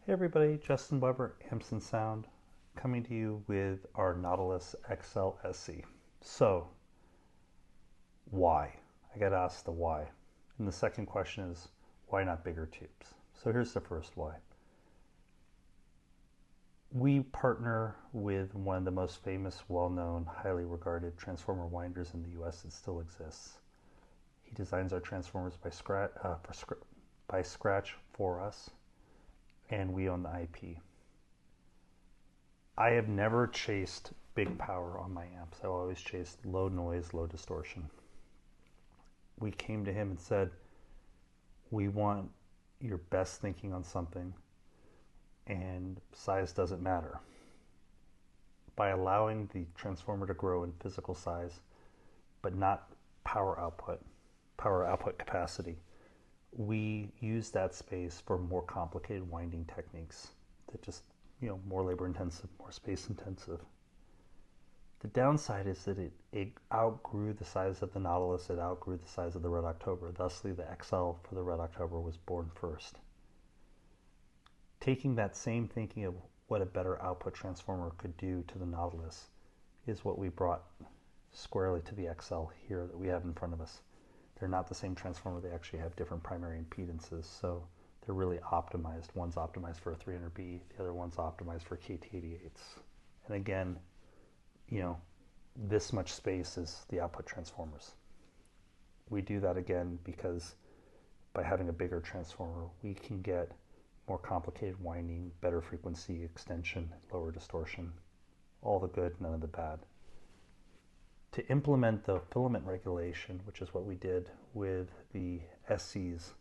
Hey everybody, Justin Weber, Amps and Sound, coming to you with our Nautilus XL SE. So, why? I got asked the why. And the second question is, why not bigger tubes? So here's the first why. We partner with one of the most famous, well-known, highly regarded transformer winders in the US that still exists. He designs our transformers by scratch for us, and we own the IP. I have never chased big power on my amps. I always chased low noise, low distortion. We came to him and said, we want your best thinking on something, and size doesn't matter. By allowing the transformer to grow in physical size, but not power output capacity, we use that space for more complicated winding techniques that just, more labor intensive, more space intensive. The downside is that it outgrew the size of the Nautilus, it outgrew the size of the Red October. Thusly, the XL for the Red October was born first. Taking that same thinking of what a better output transformer could do to the Nautilus is what we brought squarely to the XL here that we have in front of us. They're not the same transformer, they actually have different primary impedances, so they're really optimized. One's optimized for a 300B, the other one's optimized for KT88s. And again, this much space is the output transformers. We do that again because by having a bigger transformer, we can get more complicated winding, better frequency extension, lower distortion, all the good, none of the bad. To implement the filament regulation, which is what we did with the SEs,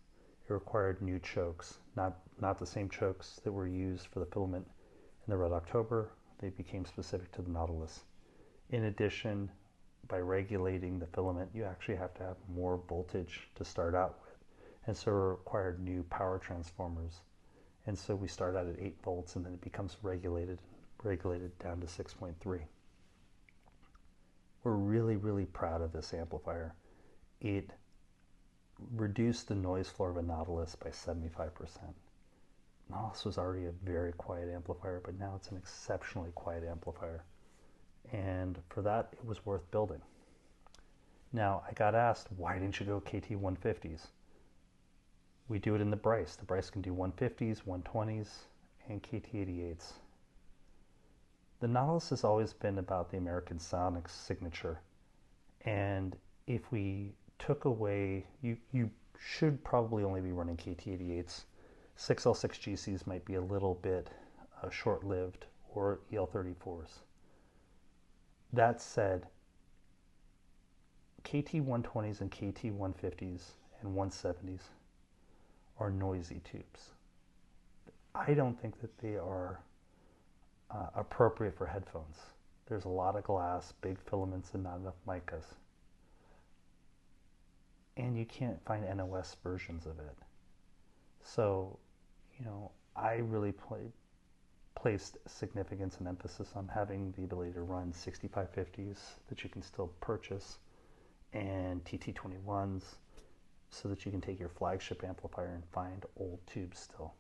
it required new chokes, not the same chokes that were used for the filament in the Red October. They became specific to the Nautilus. In addition, by regulating the filament, you actually have to have more voltage to start out with. And so it required new power transformers. And so we start out at 8 volts and then it becomes regulated down to 6.3. We're really, really proud of this amplifier. It reduced the noise floor of a Nautilus by 75%. Nautilus was already a very quiet amplifier, but now it's an exceptionally quiet amplifier. And for that, it was worth building. Now, I got asked, why didn't you go KT150s? We do it in the Bryce. The Bryce can do 150s, 120s, and KT88s. The Nautilus has always been about the American sonic signature. And if we took away, you should probably only be running KT88s. 6L6GCs might be a little bit short-lived, or EL34s. That said, KT120s and KT150s and 170s are noisy tubes. I don't think that they are appropriate for headphones. There's a lot of glass, big filaments, and not enough micas. And you can't find NOS versions of it. So, I really placed significance and emphasis on having the ability to run 6550s that you can still purchase and TT21s so that you can take your flagship amplifier and find old tubes still.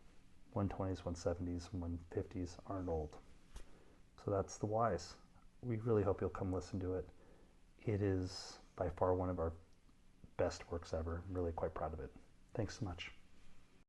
120s, 170s, 150s aren't old. So that's the whys. We really hope you'll come listen to it. It is by far one of our best works ever. I'm really quite proud of it. Thanks so much.